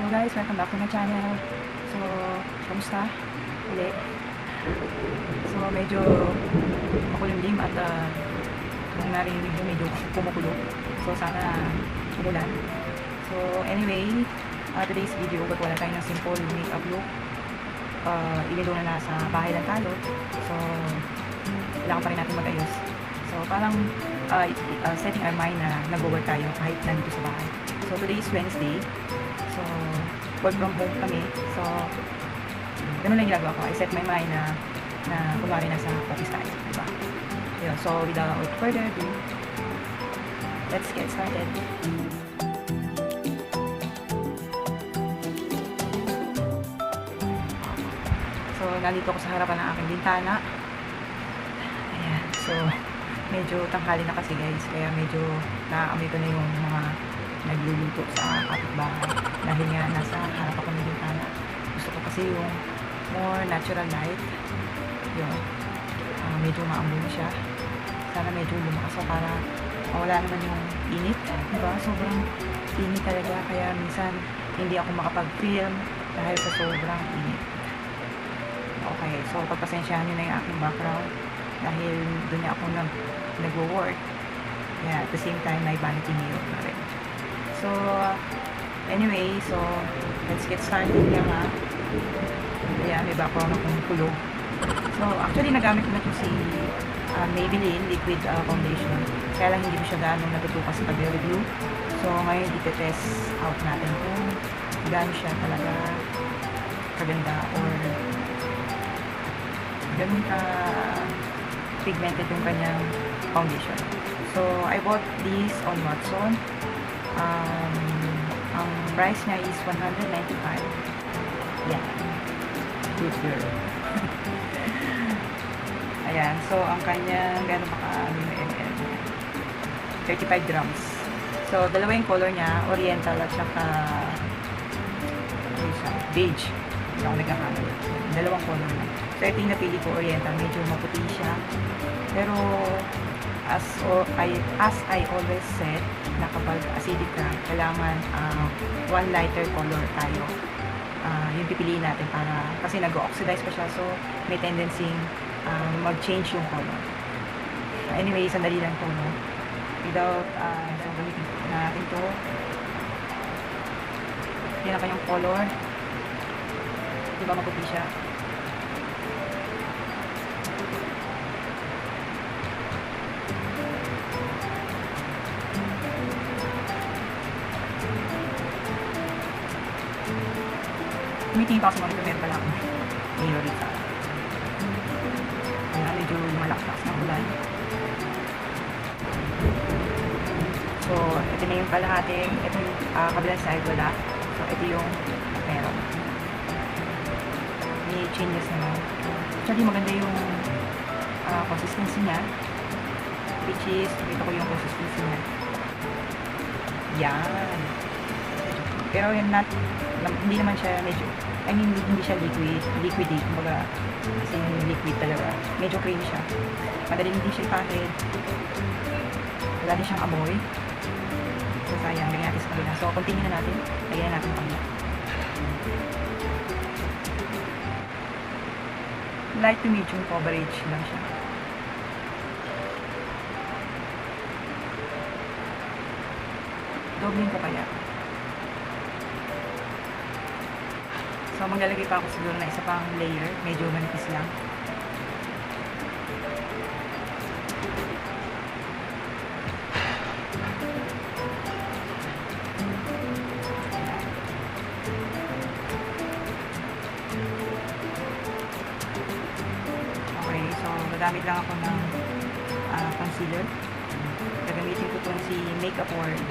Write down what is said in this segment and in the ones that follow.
guys, welcome back to my channel. So, kamusta? Uli. So, medyo makulimlim at kung narinig nyo medyo kumukulo. So, sana umulan. So, anyway, today's video, gagawa na tayo ng simple makeup look. Ililo na sa bahay ng talo. So, kailangan pa rin natin mag-ayos. So, parang setting our mind na nag-work tayo kahit nandito sa bahay. So, today is Wednesday. So, work from home kami. So, ganun lang ginagawa ko. I set my mind na kunwari nasa office tayo. Diba? Yun. So, without further ado, let's get started. So, nandito ako sa harapan ng aking bintana. Ayan. So, medyo tanghali na kasi guys. Kaya medyo naaamoy ko na yung mga nagluluto sa kapitbahay. Dahil nga nasa harap ako ng bintana. Gusto ko kasi yung more natural light. Yun. Medyo maamoy na siya. Sana medyo lumakas para mawala naman yung init. Diba? Sobrang init talaga. Kaya minsan hindi ako makapag-film dahil sa sobrang init. Okay. So, pagpasensyahan nyo na yung aking background. Dahil doon na ako nag-work. Yeah, at the same time, may vanity mirror na rin. So, anyway, so, let's get started nga nga. Ayan, may background akong kulog. So, actually, nagamit ko na ito si Maybelline Liquid Foundation. Kaya lang hindi ko siya gano'ng natutukas sa pag-review. So, ngayon, ite-test out natin kung gaano siya talaga kaganda or ganun ka pigmented yung kanyang foundation. So, I bought this on Watson. Ang price niya is 195. Yeah. Good girl. Ayan. So, ang kanyang gano'n ml? 35 grams. So, dalawa yung color niya. Oriental at saka beige. Hindi ako nagkakamali. Dalawang color na. So, ito yung napili ko, Oriental. Medyo maputi siya. Pero, as I always said, na kapag acidic ka, kailangan one lighter color tayo. Yung pipiliin natin para, kasi nag-oxidize pa siya. So, may tendency mag-change yung color. Anyway, sandali lang ito, no? Without, so, gamitin natin ito. Yan ang kanyang color. Diba maputi siya? Tumitingin pa ako sa monitor, meron pala akong mirror dito. Ayan, medyo malakas ng ulan. So, ito na yung kalahati. Ito yung kabilang side, wala. So, ito yung meron. May changes naman. Actually, maganda yung consistency niya. Which is, ito ko yung consistency niya. Yan. Pero yun, hindi naman siya medyo, I mean, hindi siya liquidy, kumbaga, kasi liquid talaga. Medyo creamy siya. Madaling hindi siya ipahid. Wala din siyang amoy. So, sayang, lagyan natin sa kabila. So, continue na natin. Lagyan natin kabila. Light to medium coverage lang siya. Dobling ko kaya. So, maglalagay pa ako siguro na isa pang layer. Medyo manipis lang. Okay, so gagamit lang ako ng concealer. Gagamitin ko itong si Makeup World.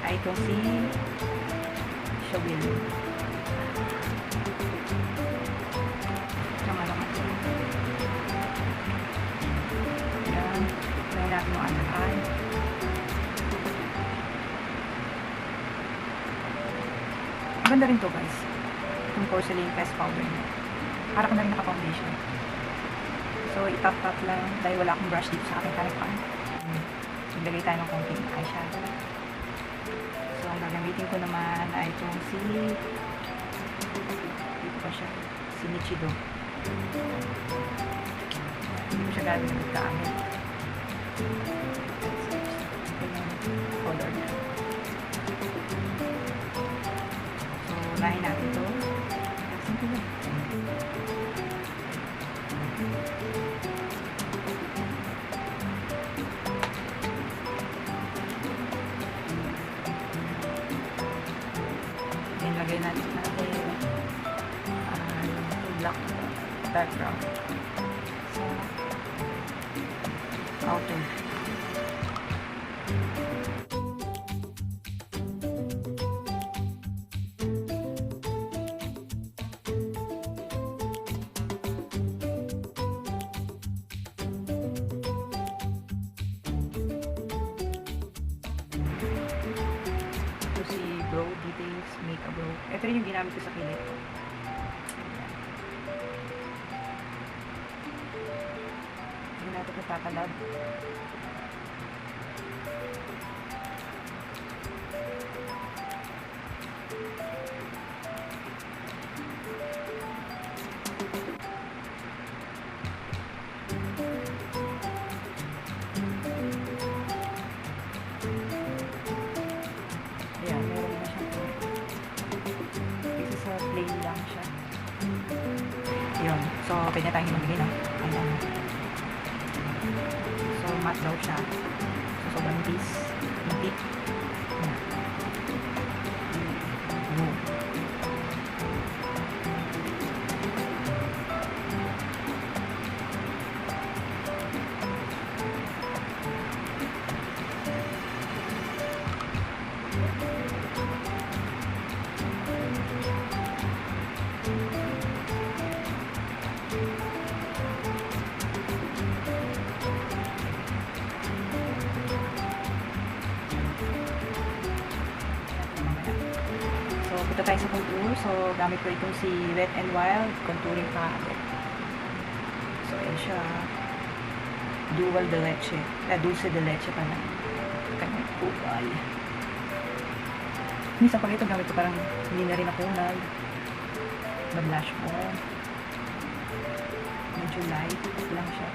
Ay, itong si Shawill. Tama naman. yung under eye. Maganda rin to guys. Itong Porcelain Press Powder niya. Para ka na rin naka-foundation. So, itap-tap lang dahil wala akong brush dito sa aking karepan. Maglagay tayo ng konting eyeshadow. So, ang gagamitin ko naman ay itong dito pa siya. Si Nichido. Hindi ko siya gagawin na magkaamit. Color niya. So, unahin natin ito. Simple lang. Then, lagay natin yung black background. So, outer. Brow details, makeup brow. Ito rin yung ginamit ko sa kilay ko. Hindi natin natatalab. Plain lang siya. Yun. So, pwede tayong magbigay ng ayan. So, matte daw siya. So, sobrang base. Hindi. Ayan. Punta tayo sa contour. So, gamit ko itong si Wet n Wild Contouring Palette. So, ayan siya. Dual de leche. Dulce de leche pala. Kanyang kulay. Minsan pag ito gamit ko parang hindi na rin ako nag-blush ko. Medyo light lang siya.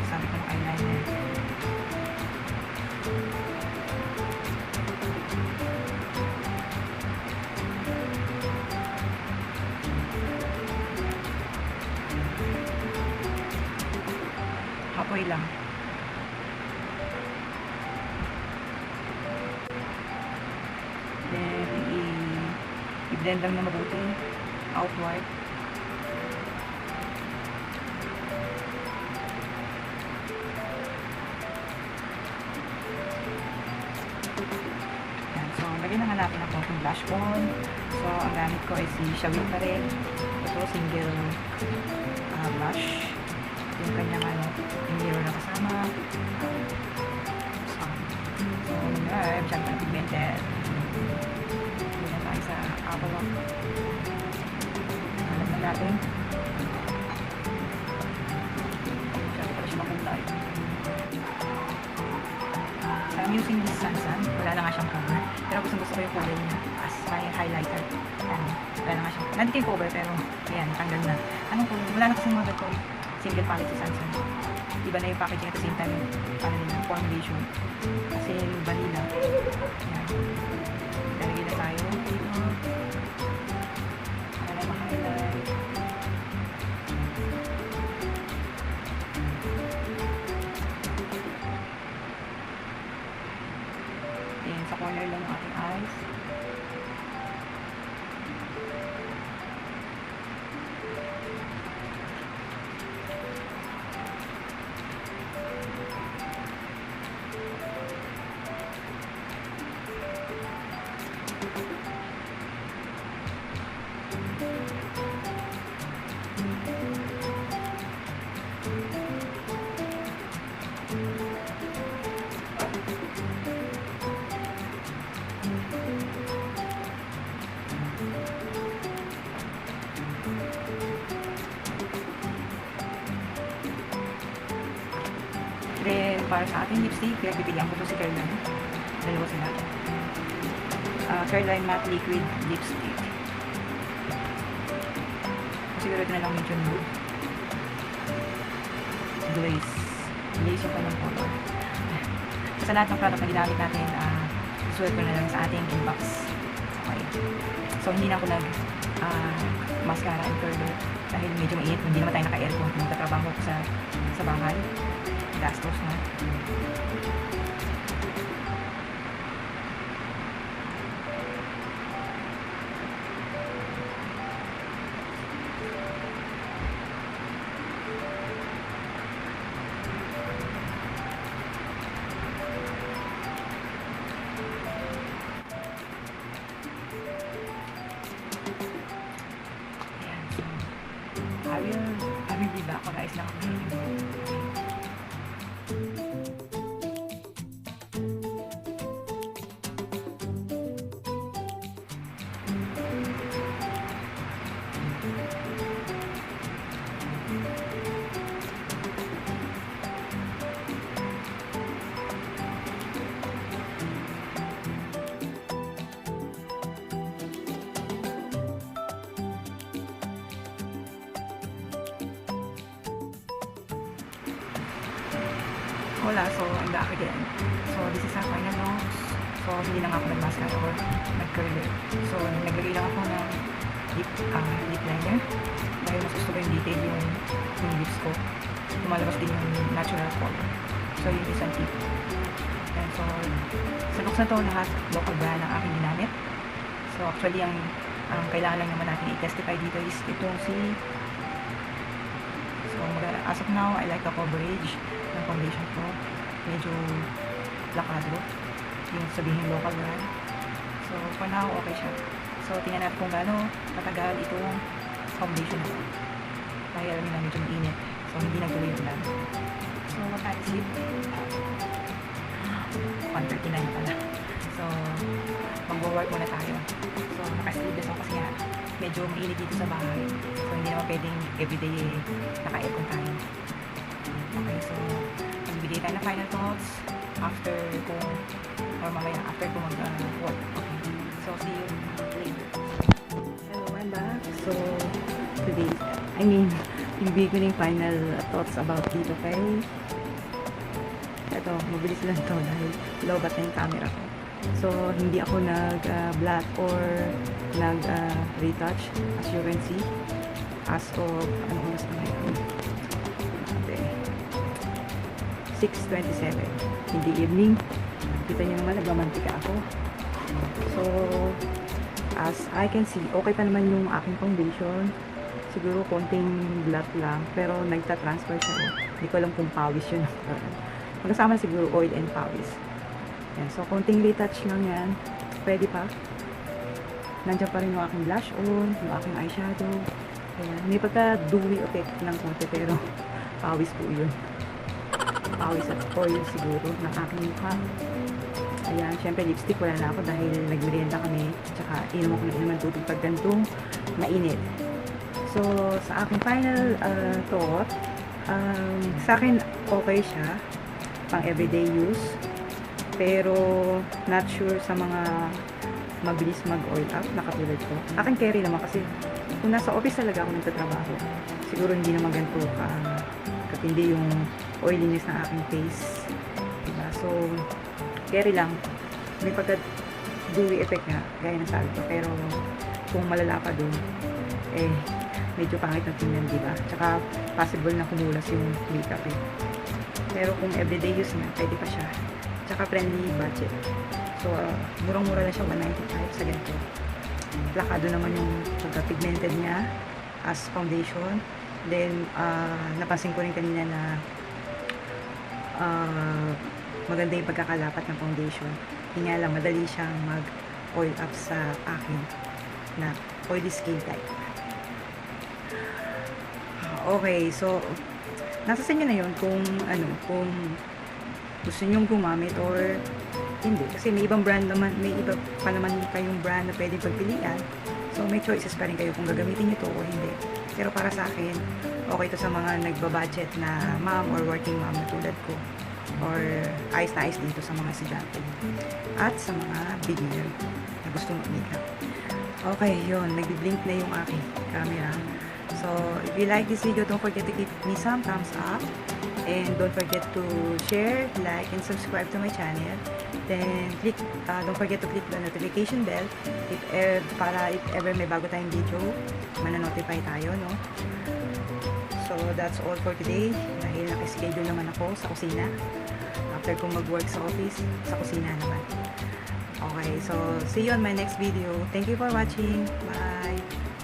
Sabi ko ng eyeliner. Apoy lang. Then, i-blend lang na mabuti. Outward. Lagyan na hanapin ako ng blush on. So, ang gamit ko ay si Shawill pa rin. Ito, single blush. Yung kanyang yung mirror na kasama. So, masyadong na pigmented. Hindi na tayo sa apple lock. Alam na natin. Masyado pala siya makulay. I'm using this Sunsun. Wala na nga siyang cover. Pero gusto ko yung cover niya as my highlighter. Ayan. Wala na nga siyang. Nandito yung cover pero ayan, tanggal na. Anong cover? Wala na kasi mga ganito. Single palette sa Sunsun. Iba na yung packaging at the same time. Paano din yung formulation. Kasi yung vanilla. Ayan. Lalagay na tayo dito. Para ma-highlight. Ayan, sa corner lang ng ating eyes. Then, para sa ating lipstick, pinagpipilihan ko to si Careline. Dalawa sila. Careline Matte Liquid Lipstick. Siguro ito na lang medyo nude. Glaze. Glaze yung kanyang color. Sa lahat ng product na ginamit natin, isuot ko na lang sa ating inbox. Okay. So, hindi na ako mascara and curler dahil medyo mainit. Hindi naman tayo naka-aircon. Nagtatrabaho ko sa bahay. Gastos na. Ayan, so, I will be back. Pag-ayos na ako. Wala, so I'm back again. So this is our final looks. So hindi lang ako nag-mascara or nag-curler. So naglagay lang ako ng lip liner dahil mas gusto ko yung detail yung lips ko. Lumalabas din yung natural color. So yun isang tip. And so sa looks na to lahat local brand ang aking ginamit. So actually ang kailangan lang naman natin i-testify dito is itong si as of now, I like the coverage ng foundation ko. Medyo lakado. Yung sabihin local brand. So, for now, okay siya. So, tingnan natin kung gaano matagal itong foundation ko. Dahil alam nila medyo mainit. So, hindi nagtuloy yung ulan. So, what time is it? 1:39 pala. So, mag-work muna tayo. So, naka-sleeveless ako kasi nga medyo mainit dito sa bahay. So, hindi naman pwedeng everyday naka-aircon tayo. Okay, so, magbigay tayo ng final thoughts after ko, or mamaya after ko mag-work. Okay, so, see you later. Hello, I'm back. So, today, ibigay ko na yung final thoughts about dito kay ito, mabilis lang to dahil low-bat na yung camera ko. So, hindi ako nag-blot or nag-retouch as you can see. As of, ano oras na ngayon? 6:27. Hindi evening. Kita niyo naman, nagmamantika ako. So, as I can see, okay pa naman yung aking foundation. Siguro konting blot lang. Pero nagta-transfer siya. Hindi ko alam kung pawis yun. Magkasama siguro oil and pawis. Yan. So, konting retouch lang yan. Pwede pa. Nandiyan pa rin yung aking blush on, yung aking eyeshadow. Ayan. May pagka-dewy effect ng konti, pero pawis po yun. Pawis at oil siguro ng aking mukha. Ayan. Syempre, lipstick wala na ako dahil nagmerienda kami. Tsaka, inom ako na naman tubig pag gantong mainit. So, sa aking final thought, sa akin, okay siya. Pang everyday use. Pero, not sure sa mga mabilis mag-oil up na katulad ko. Akin carry naman kasi kung nasa office talaga ako nagtatrabaho, siguro hindi naman ganito katindi yung oiliness ng aking face. Diba? So, carry lang. may pagka dewy effect nga, gaya ng sabi ko. Pero, kung malala pa dun, eh, medyo pangit ng tingnan, diba? Tsaka, possible na kumulas yung makeup eh. Pero kung everyday use nga, pwede pa siya. Tsaka, friendly budget. So, murang-mura lang siya, 195 sa ganito. Plakado naman yung pagka-pigmented niya as foundation. Then, napansin ko rin kanina na maganda yung pagkakalapat ng foundation. Hindi nga lang, madali siyang mag-oil up sa akin na oily skin type. Okay, so nasa sa inyo na yun kung kung gusto nyong gumamit or hindi. Kasi may ibang brand naman, may iba pa naman kayong brand na pwedeng pagpilian. So, may choices pa rin kayo kung gagamitin nyo to o hindi. Pero para sa akin, okay to sa mga nagbabudget na mom or working mom na tulad ko. Or ayos na ayos dito sa mga estudyante. At sa mga beginner na gusto mag-makeup. Okay, yun. Nag-blink na yung aking camera. So, if you like this video, don't forget to give me some thumbs up. And don't forget to share, like, and subscribe to my channel. Then, don't forget to click the notification bell para if ever may bago tayong video, mananotify tayo, no? So, that's all for today. Dahil nakaschedule naman ako sa kusina. After kong mag-work sa office, sa kusina naman. Okay, so see you on my next video. Thank you for watching. Bye!